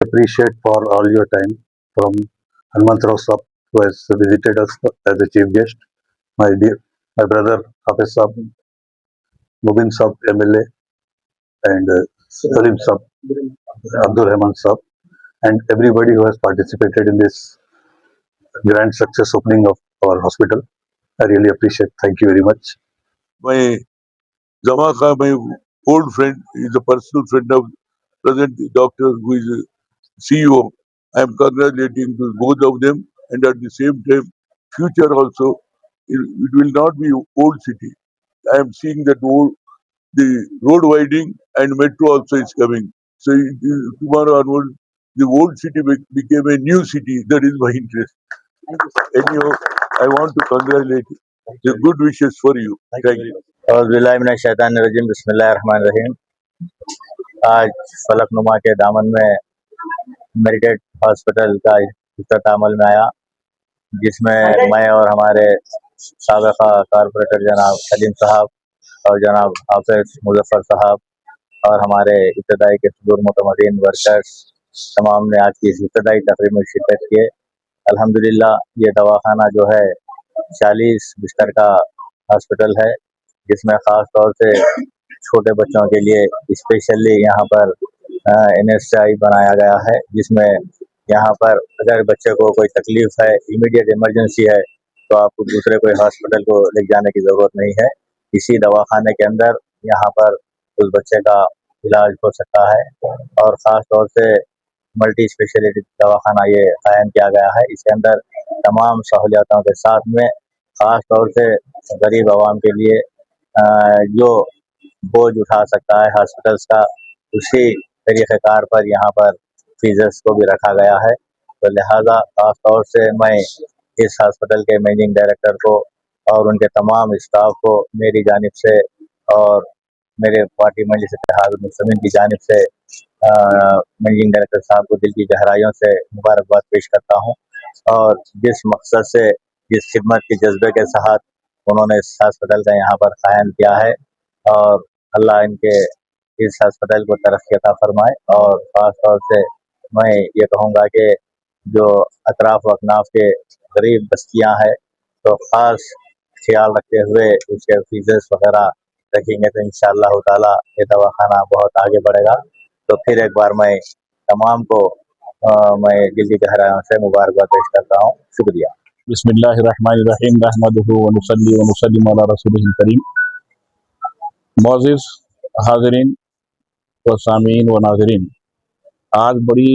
appreciate for all your time from Hanmantrao Sab, who has visited us as a chief guest, my brother Hafiz Sab, Mubin Sab MLA, and Salim Sab, Abdul Rahman Sab, and everybody who has participated in this grand success opening of our hospital. I really appreciate. Thank you very much. My Jama Khan, my old friend, is a personal friend of present doctor who is a CEO. I am congratulating to both of them, and at the same time, future also, it will not be old city. I am seeing that the road widening and metro also is coming. So tomorrow onward, the old city became a new city. That is my interest. Anyhow, I want to congratulate you. The good wishes for you. Thank you. औज़ुबिल्लाहि बिस्मिल्लाहिर्रहमानिर्रहीम। आज फलकनुमा के दामन में mediated hospital का इफ्तिताह में आया, जिसमें मैं और हमारे साबिक़ा कॉरपोरेटर जनाब सलीम साहब और जनाब हाफिज मुज़फ़्फ़र साहब और हमारे इब्तदाई के सदूर मुतमदीन वर्कर्स तमाम ने आज की इस इब्तदाई तकरीब में शिरकत किए। अल्हम्दुलिल्लाह ये दवाखाना जो है 40 बिस्तर का हॉस्पिटल है, जिसमें ख़ास तौर से छोटे बच्चों के लिए स्पेशली यहाँ पर NSI बनाया गया है, जिसमें यहाँ पर अगर बच्चे को कोई तकलीफ है, इमीडिएट इमरजेंसी है, तो आपको दूसरे कोई हॉस्पिटल को ले जाने की ज़रूरत नहीं है। इसी दवाखाने के अंदर यहाँ पर उस बच्चे का इलाज हो सकता है और ख़ास तौर से मल्टी स्पेशलिटी दवाखाना ये कायम किया गया है। इसके अंदर तमाम सहूलियतों के साथ में ख़ास तौर से गरीब आवाम के लिए जो बोझ उठा सकता है हॉस्पिटल्स का, उसी तरीक़ेकार पर यहाँ पर फीसस को भी रखा गया है। तो लिहाजा ख़ास तौर से मैं इस हॉस्पिटल के मैनेजिंग डायरेक्टर को और उनके तमाम स्टाफ को मेरी जानिब से और मेरे पार्टी मजलिस इत्तेहादुल मुस्लिमीन की जानिब से मैनेजिंग डायरेक्टर साहब को दिल की गहराइयों से मुबारकबाद पेश करता हूँ। और जिस मकसद से, जिस खिदमत के जज्बे के साथ उन्होंने इस हॉस्पिटल का यहाँ पर कायम किया है, और अल्लाह इनके इस हॉस्पिटल को तरक्की अता फरमाए। और ख़ास तौर से मैं ये कहूँगा कि जो अतराफ़ व अकनाफ के गरीब बस्तियाँ हैं, तो ख़ास ख्याल रखते हुए उसके फीसस वगैरह रखेंगे तो इंशाअल्लाह ताला ये दवाखाना बहुत आगे बढ़ेगा। तो फिर एक बार मैं तमाम को मैं दिल की गहराइयों से मुबारकबाद पेश करता हूँ। शुक्रिया। बिस्मिल्लाहिर्रहमानिर्रहीम नहमदुहु व नुसल्ली व नुसल्लिमु अला रसूलिहिल करीम। मुअज़्ज़िज़ हाज़िरीन व सामीन व नाज़रीन, आज बड़ी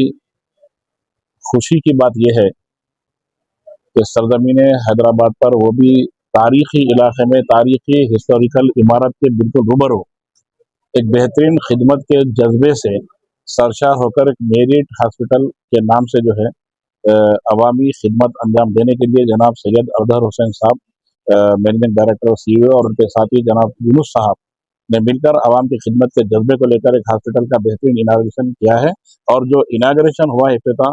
खुशी की बात यह है कि सरज़मीन हैदराबाद पर, वो भी तारीख़ी इलाक़े में, तारीख़ी हिस्टोरिकल इमारत के बिल्कुल रूबरू, एक बेहतरीन खिदमत के जज्बे से सरशार होकर एक मेरिट हॉस्पिटल के नाम से जो है अवामी खिदमत अंजाम देने के लिए जनाब सैयद अज़हर हुसैन साहब, मैनेजिंग डायरेक्टर और CEO, और उनके साथी जनाब यूनुस साहब ने मिलकर आवाम की खिदमत के जज्बे को लेकर एक हॉस्पिटल का बेहतरीन इनाग्रेशन किया है। और जो इनाग्रेशन हुआ इफ्तिताह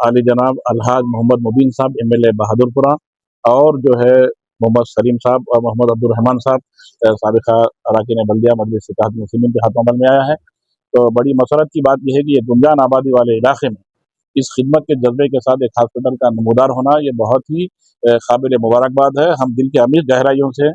आली जनाब अलहाज मोहम्मद मुबीन साहब MLA बहादुरपुरा और जो है मोहम्मद सलीम साहब और मोहम्मद अब्दुल रहमान साहब साबिक़ा अरकान बल्दिया मजलिस इत्तेहादुल मुस्लिमीन के हाथों अमल में आया है। तो बड़ी मसरत की बात यह है कि ये दुनियान आबादी वाले इलाके में इस खिदमत के जज्बे के साथ एक हॉस्पिटल का नमूदार होना, ये बहुत ही काबिल मुबारकबाद है। हम दिल की अमीर गहराइयों से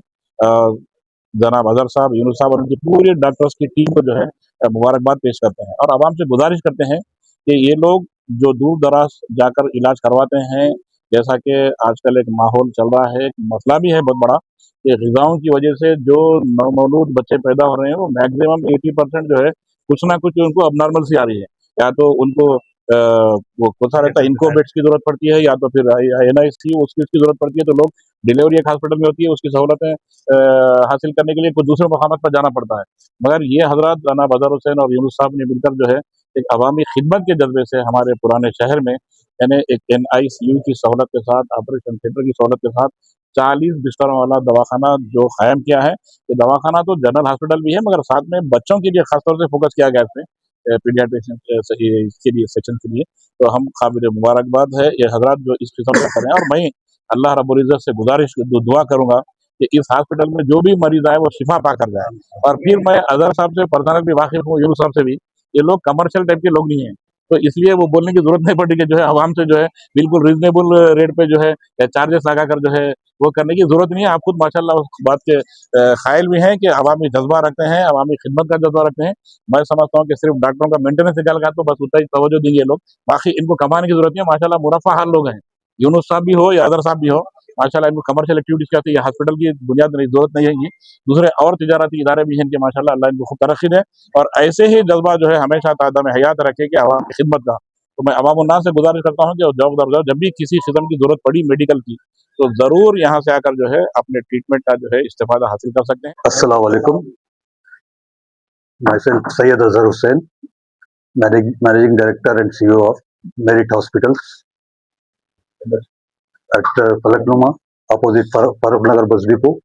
जनाब अज़हर साहब, यूनुस साहब और उनकी पूरी डॉक्टर्स की टीम को जो है मुबारकबाद पेश करते हैं और आवाम से गुजारिश करते हैं कि ये लोग जो दूर दराज जाकर इलाज करवाते हैं, जैसा कि आजकल एक माहौल चल रहा है, एक मसला भी है बहुत बड़ा कि ग़िज़ाओं की वजह से जो नवमौलूद बच्चे पैदा हो रहे हैं, वो मैक्सिमम 80% जो है कुछ ना कुछ उनको अबनॉर्मल सी आ रही है। या तो उनको वो कोसा रहता है, इनको बेड्स की ज़रूरत पड़ती है, या तो फिर NICU उसकी ज़रूरत पड़ती है। तो लोग डिलीवरी एक हॉस्पिटल में होती है, उसकी सहूलतें हासिल करने के लिए कुछ दूसरे मकामात पर जाना पड़ता है। मगर ये हज़रात जनाब अज़हर हुसैन और यूनुस साहब ने मिलकर जो है एक अवामी खिदमत के जज्बे से हमारे पुराने शहर में यानी एक NICU की सहूलत के साथ, ऑपरेशन थिएटर की सहूलत के साथ 40 बिस्तरों वाला दवाखाना जो कायम किया है। ये दवाखाना तो जनरल हॉस्पिटल भी है, मगर साथ में बच्चों के लिए खासतौर से फोकस किया गया इसमें, पीडियाट्रिशियन इसके लिए, सेक्शन के लिए। तो हम काबिल मुबारकबाद है ये हज़रात जो इस किस्म का करें। और मैं अल्लाह रब्बुल इज़्ज़त से गुजारिश दुआ करूँगा कि इस हॉस्पिटल में जो भी मरीज आए वो शिफा पा कर जाए। और फिर मैं अज़हर साहब से पर्सनल भी वाकिफ़ हूँ, यूनुस साहब से भी। ये लोग कमर्शियल टाइप के लोग नहीं हैं, तो इसलिए वो बोलने की जरूरत नहीं पड़ी कि जो है आवाम से जो है बिल्कुल रीजनेबल रेट पे जो है चार्जेस लगाकर जो है वो करने की जरूरत नहीं है। आप खुद माशाल्लाह उस बात के कायल भी हैं कि अवामी जज्बा रखते हैं, अवामी खिदमत का जज्बा रखते हैं। मैं समझता हूँ कि सिर्फ डॉक्टरों का मेंटेनेंस निकाल कर तो बस उतना ही तवज्जो देंगे ये लोग, बाकी इनको कमाने की जरूरत नहीं है। माशाल्लाह मुनफ़्फ़ा हाल लोग हैं, यूनुस साहब भी हो या अदर साहब भी हो, माशाल्लाह इनको कमर्शियल एक्टिविटीज करते हैं, हॉस्पिटल की बुनियाद नहीं जरूरत नहीं है इनकी। दूसरे और तिजारती इदारे भी हैं इनके, माशाल्लाह अल्लाह इनको खूब तरक्की दे और ऐसे ही जज्बा जो है हमेशा तादाद में हयात रखे कि अवाम की खिदमत का। तो मैं अवाम उन्नास से गुजारिश करता हूँ कि जब भी किसी किस्म की जरूरत पड़ी मेडिकल की तो जरूर यहाँ से आकर जो है अपने ट्रीटमेंट का जो है इस्तेफादा हासिल कर सकते हैं। Assalamu alaikum. Myself Syed Azhar Hussain, Managing Director and CEO of Merit Hospitals at Falaknuma, opposite Farooq Nagar Bus Depot.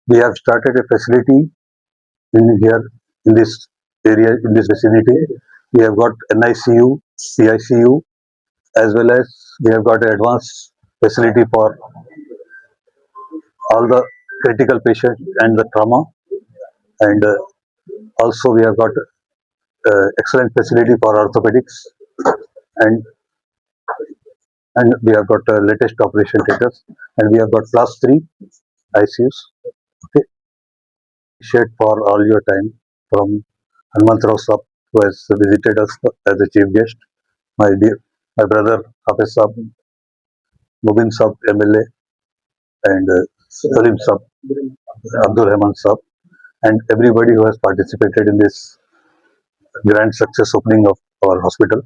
We have started a facility in this area, in this vicinity. We have got NICU, CICU, as well as we have got an advanced facility for all the critical patients and the trauma, and also we have got excellent facility for orthopedics, and we have got latest operation theaters, and we have got class 3 ICUs. Okay, appreciate for all your time from Hanumantrao Sahab, who has visited us as a chief guest, my brother Hafiz Sahab, Mubin Sahab MLA, and Salim Sahab, Abdul Rahman Sahab, and everybody who has participated in this grand success opening of our hospital.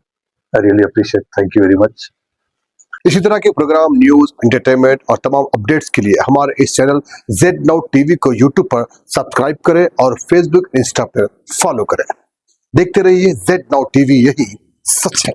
I really appreciate. Thank you very much. इसी तरह के programme, news, entertainment और तमाम updates के लिए हमारे इस channel Z now TV को यूट्यूब पर सब्सक्राइब करें और फेसबुक, इंस्टा पर फॉलो करें। देखते रहिए जेड नाउ टीवी, यही सच है।